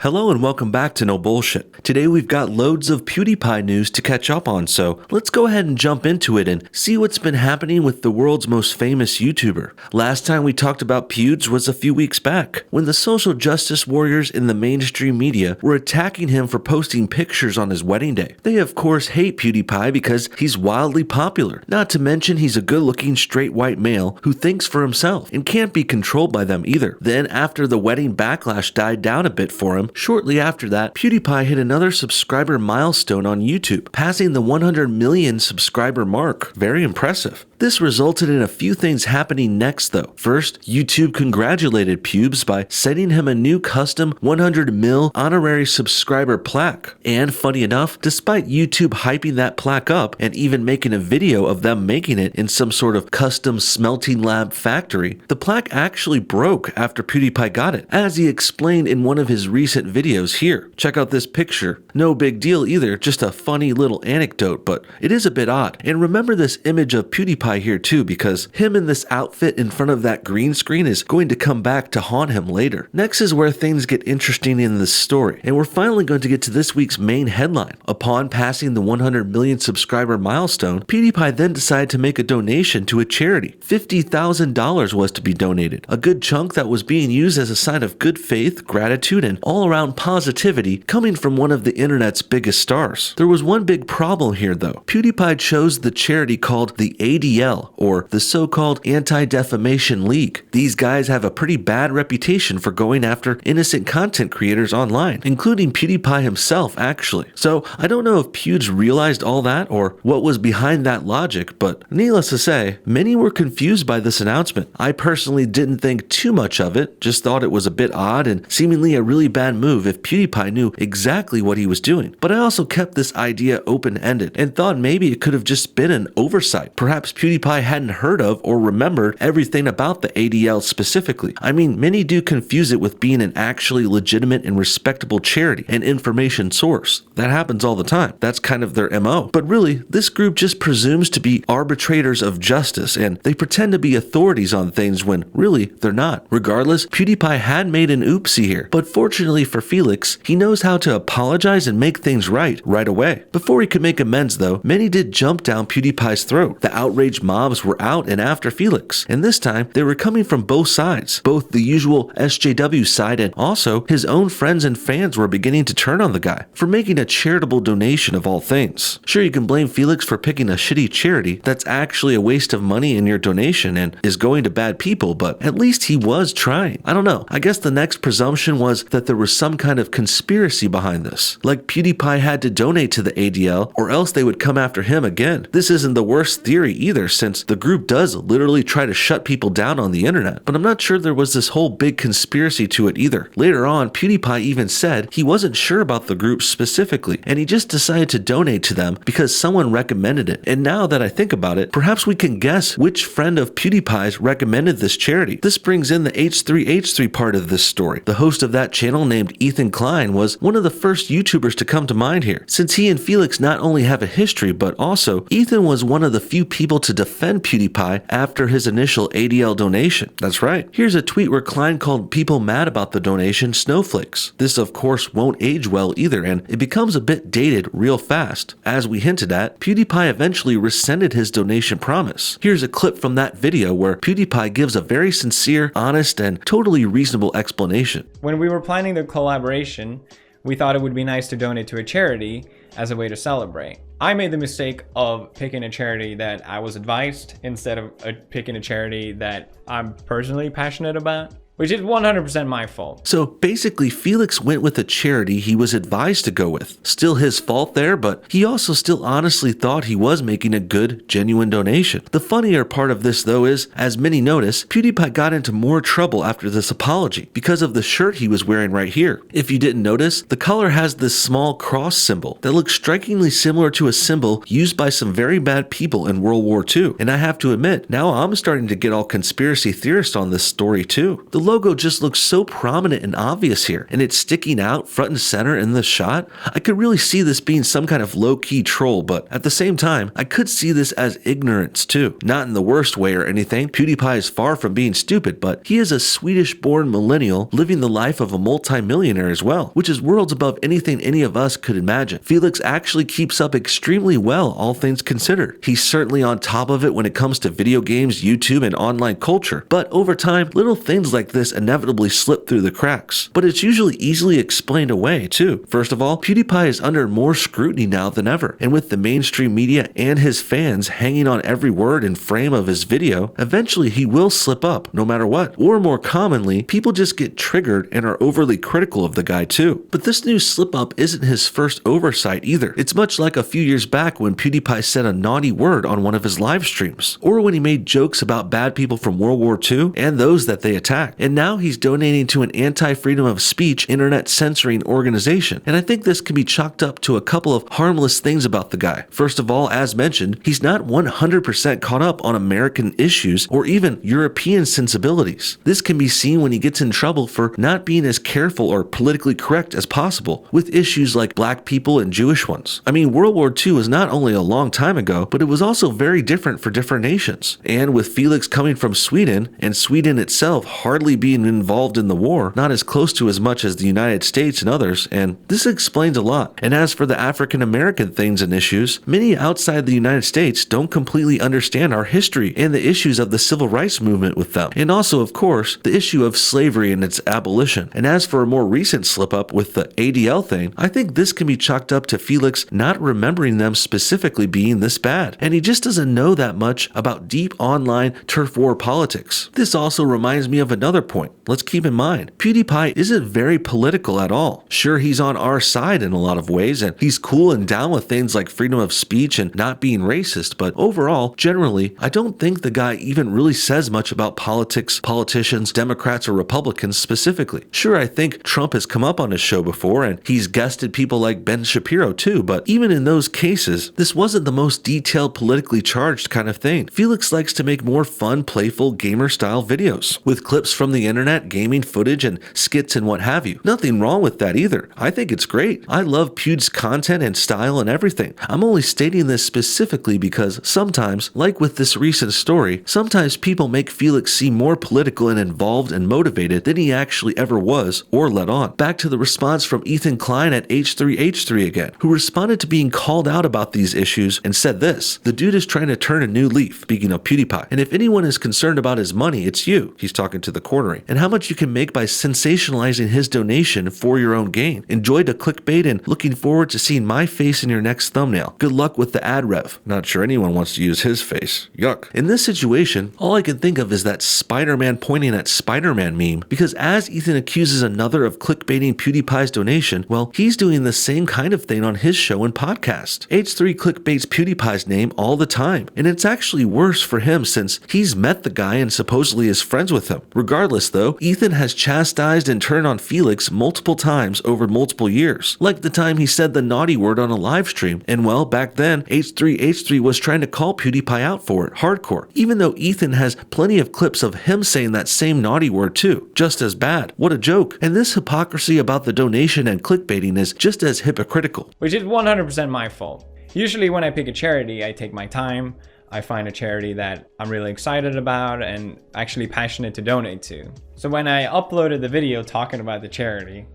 Hello and welcome back to No Bullshit. Today we've got loads of PewDiePie news to catch up on, so let's go ahead and jump into it and see what's been happening with the world's most famous YouTuber. Last time we talked about Pewds was a few weeks back, when the social justice warriors in the mainstream media were attacking him for posting pictures on his wedding day. They of course hate PewDiePie because he's wildly popular, not to mention he's a good-looking straight white male who thinks for himself and can't be controlled by them either. Then after the wedding backlash died down a bit for him, shortly after that, PewDiePie hit another subscriber milestone on YouTube, passing the 100 million subscriber mark. Very impressive. This resulted in a few things happening next though. First, YouTube congratulated Pubes by sending him a new custom 100 mil honorary subscriber plaque. And funny enough, despite YouTube hyping that plaque up and even making a video of them making it in some sort of custom smelting lab factory, the plaque actually broke after PewDiePie got it, as he explained in one of his recent videos here. Check out this picture. No big deal either, just a funny little anecdote, but it is a bit odd. And remember this image of PewDiePie here too, because him in this outfit in front of that green screen is going to come back to haunt him later. Next is where things get interesting in this story, and we're finally going to get to this week's main headline. Upon passing the 100 million subscriber milestone, PewDiePie then decided to make a donation to a charity. $50,000 was to be donated, a good chunk that was being used as a sign of good faith, gratitude, and all-around positivity coming from one of the internet's biggest stars. There was one big problem here though. PewDiePie chose the charity called the ADL, or the so-called Anti-Defamation League. These guys have a pretty bad reputation for going after innocent content creators online, including PewDiePie himself actually. So I don't know if Pewds realized all that or what was behind that logic, but needless to say, many were confused by this announcement. I personally didn't think too much of it, just thought it was a bit odd and seemingly a really bad move if PewDiePie knew exactly what he was doing. But I also kept this idea open-ended and thought maybe it could have just been an oversight. Perhaps PewDiePie hadn't heard of or remembered everything about the ADL specifically. I mean, many do confuse it with being an actually legitimate and respectable charity and information source. That happens all the time. That's kind of their MO. But really, this group just presumes to be arbitrators of justice, and they pretend to be authorities on things when really they're not. Regardless, PewDiePie had made an oopsie here, but fortunately for Felix, he knows how to apologize and make things right away. Before he could make amends though, many did jump down PewDiePie's throat. The outraged mobs were out and after Felix, and this time they were coming from both sides. Both the usual SJW side and also his own friends and fans were beginning to turn on the guy for making a charitable donation of all things. Sure, you can blame Felix for picking a shitty charity that's actually a waste of money in your donation and is going to bad people, but at least he was trying. I don't know, I guess the next presumption was that there was some kind of conspiracy behind this, like PewDiePie had to donate to the ADL or else they would come after him again. This isn't the worst theory either, since the group does literally try to shut people down on the internet, but I'm not sure there was this whole big conspiracy to it either. Later on, PewDiePie even said he wasn't sure about the group specifically, and he just decided to donate to them because someone recommended it. And now that I think about it, perhaps we can guess which friend of PewDiePie's recommended this charity. This brings in the H3H3 part of this story. The host of that channel, named Ethan Klein, was one of the first YouTubers to come to mind here, since he and Felix not only have a history, but also Ethan was one of the few people to defend PewDiePie after his initial ADL donation. That's right. Here's a tweet where Klein called people mad about the donation snowflakes. This of course won't age well either, and it becomes a bit dated real fast. As we hinted at, PewDiePie eventually rescinded his donation promise. Here's a clip from that video where PewDiePie gives a very sincere, honest, and totally reasonable explanation. When we were planning the collaboration, we thought it would be nice to donate to a charity as a way to celebrate. I made the mistake of picking a charity that I was advised instead of picking a charity that I'm personally passionate about, which is 100% my fault. So basically, Felix went with a charity he was advised to go with. Still his fault there, but he also still honestly thought he was making a good, genuine donation. The funnier part of this though is, as many notice, PewDiePie got into more trouble after this apology because of the shirt he was wearing right here. If you didn't notice, the collar has this small cross symbol that looks strikingly similar to a symbol used by some very bad people in World War II. And I have to admit, now I'm starting to get all conspiracy theorist on this story too. The logo just looks so prominent and obvious here, and it's sticking out front and center in the shot. I could really see this being some kind of low-key troll, but at the same time, I could see this as ignorance too. Not in the worst way or anything. PewDiePie is far from being stupid, but he is a Swedish-born millennial living the life of a multi-millionaire as well, which is worlds above anything any of us could imagine. Felix actually keeps up extremely well, all things considered. He's certainly on top of it when it comes to video games, YouTube, and online culture, but over time, little things like this inevitably slip through the cracks. But it's usually easily explained away too. First of all, PewDiePie is under more scrutiny now than ever, and with the mainstream media and his fans hanging on every word and frame of his video, eventually he will slip up no matter what. Or more commonly, people just get triggered and are overly critical of the guy too. But this new slip up isn't his first oversight either. It's much like a few years back when PewDiePie said a naughty word on one of his live streams, or when he made jokes about bad people from World War II and those that they attacked. And now he's donating to an anti-freedom of speech internet censoring organization. And I think this can be chalked up to a couple of harmless things about the guy. First of all, as mentioned, he's not 100% caught up on American issues or even European sensibilities. This can be seen when he gets in trouble for not being as careful or politically correct as possible with issues like black people and Jewish ones. I mean, World War II was not only a long time ago, but it was also very different for different nations. And with Felix coming from Sweden, and Sweden itself hardly being involved in the war, not as close to as much as the United States and others, and this explains a lot. And as for the African American things and issues, many outside the United States don't completely understand our history and the issues of the civil rights movement with them. And also, of course, the issue of slavery and its abolition. And as for a more recent slip up with the ADL thing, I think this can be chalked up to Felix not remembering them specifically being this bad. And he just doesn't know that much about deep online turf war politics. This also reminds me of another point. Let's keep in mind, PewDiePie isn't very political at all. Sure, he's on our side in a lot of ways, and he's cool and down with things like freedom of speech and not being racist, but overall, generally, I don't think the guy even really says much about politics, politicians, Democrats, or Republicans specifically. Sure, I think Trump has come up on his show before, and he's guested people like Ben Shapiro too, but even in those cases, this wasn't the most detailed, politically charged kind of thing. Felix likes to make more fun, playful, gamer-style videos, with clips from the internet, gaming footage, and skits and what have you. Nothing wrong with that either. I think it's great. I love Pew's content and style and everything. I'm only stating this specifically because sometimes, like with this recent story, sometimes people make Felix seem more political and involved and motivated than he actually ever was or let on. Back to the response from Ethan Klein at H3H3 again, who responded to being called out about these issues and said this: "The dude is trying to turn a new leaf," speaking of PewDiePie, "and if anyone is concerned about his money, it's you." He's talking to the quartering. "And how much you can make by sensationalizing his donation for your own gain. Enjoyed the clickbait and looking forward to seeing my face in your next thumbnail. Good luck with the ad rev." Not sure anyone wants to use his face. Yuck. In this situation, all I can think of is that Spider-Man pointing at Spider-Man meme, because as Ethan accuses another of clickbaiting PewDiePie's donation, well, he's doing the same kind of thing on his show and podcast. H3 clickbaits PewDiePie's name all the time, and it's actually worse for him since he's met the guy and supposedly is friends with him. Regardless though, Ethan has chastised and turned on Felix multiple times over multiple years, like the time he said the naughty word on a live stream, and well, back then, H3H3 was trying to call PewDiePie out for it, hardcore, even though Ethan has plenty of clips of him saying that same naughty word too, just as bad. What a joke. And this hypocrisy about the donation and clickbaiting is just as hypocritical. Which is 100% my fault. Usually when I pick a charity, I take my time, I find a charity that I'm really excited about and actually passionate to donate to. So when I uploaded the video talking about the charity,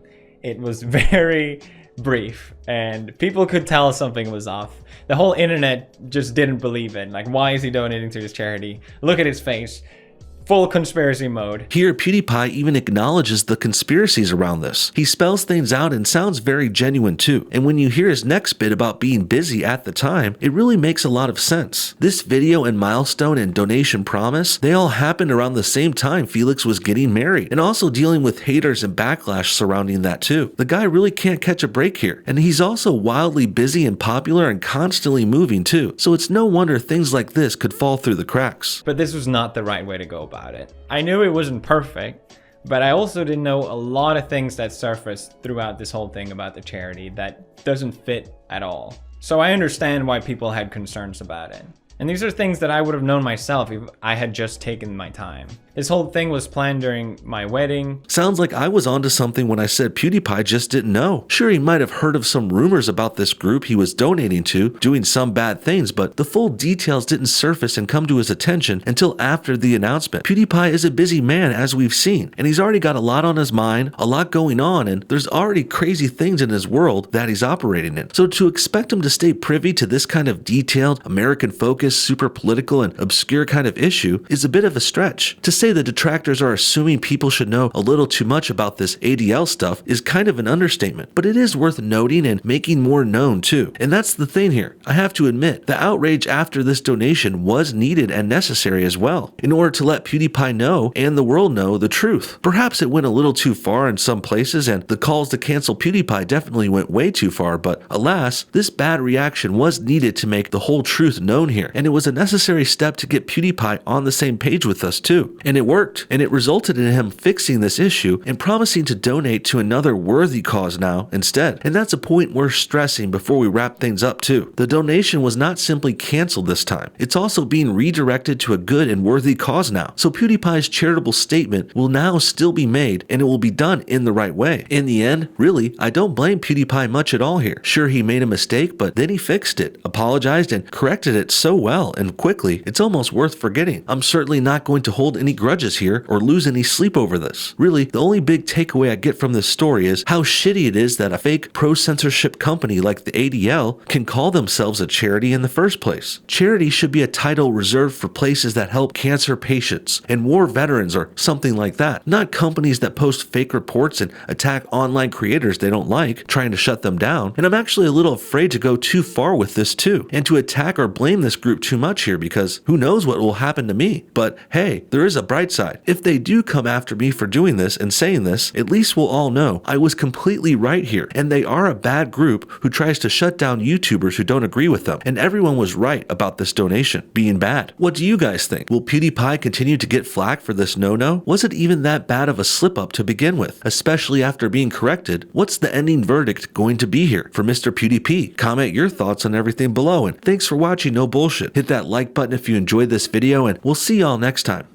it was very brief and people could tell something was off. The whole internet just didn't believe it. Like, why is he donating to this charity? Look at his face. Full conspiracy mode. Here, PewDiePie even acknowledges the conspiracies around this. He spells things out and sounds very genuine too. And when you hear his next bit about being busy at the time, it really makes a lot of sense. This video and milestone and donation promise, they all happened around the same time Felix was getting married, and also dealing with haters and backlash surrounding that too. The guy really can't catch a break here. And he's also wildly busy and popular and constantly moving too. So it's no wonder things like this could fall through the cracks. But this was not the right way to go about it. I knew it wasn't perfect, but I also didn't know a lot of things that surfaced throughout this whole thing about the charity that doesn't fit at all. So I understand why people had concerns about it. And these are things that I would have known myself if I had just taken my time. This whole thing was planned during my wedding. Sounds like I was onto something when I said PewDiePie just didn't know. Sure, he might have heard of some rumors about this group he was donating to, doing some bad things, but the full details didn't surface and come to his attention until after the announcement. PewDiePie is a busy man, as we've seen, and he's already got a lot on his mind, a lot going on, and there's already crazy things in his world that he's operating in. So to expect him to stay privy to this kind of detailed, American-focused, super political, and obscure kind of issue is a bit of a stretch. To say the detractors are assuming people should know a little too much about this ADL stuff is kind of an understatement, but it is worth noting and making more known too. And that's the thing here. I have to admit, the outrage after this donation was needed and necessary as well, in order to let PewDiePie know and the world know the truth. Perhaps it went a little too far in some places, and the calls to cancel PewDiePie definitely went way too far, but alas, this bad reaction was needed to make the whole truth known here, and it was a necessary step to get PewDiePie on the same page with us too. And it worked, and it resulted in him fixing this issue and promising to donate to another worthy cause now instead. And that's a point worth stressing before we wrap things up too. The donation was not simply canceled this time. It's also being redirected to a good and worthy cause now. So PewDiePie's charitable statement will now still be made, and it will be done in the right way. In the end, really, I don't blame PewDiePie much at all here. Sure, he made a mistake, but then he fixed it, apologized, and corrected it so well and quickly, it's almost worth forgetting. I'm certainly not going to hold any grudges here or lose any sleep over this. Really, the only big takeaway I get from this story is how shitty it is that a fake pro-censorship company like the ADL can call themselves a charity in the first place. Charity should be a title reserved for places that help cancer patients and war veterans or something like that, not companies that post fake reports and attack online creators they don't like, trying to shut them down. And I'm actually a little afraid to go too far with this too, and to attack or blame this group too much here, because who knows what will happen to me. But hey, there is a bright side. If they do come after me for doing this and saying this, at least we'll all know I was completely right here, and they are a bad group who tries to shut down YouTubers who don't agree with them, and everyone was right about this donation being bad. What do you guys think? Will PewDiePie continue to get flack for this no-no? Was it even that bad of a slip-up to begin with, especially after being corrected? What's the ending verdict going to be here for Mr. PewDiePie? Comment your thoughts on everything below, and thanks for watching No Bullshit. Hit that like button if you enjoyed this video, and we'll see y'all next time.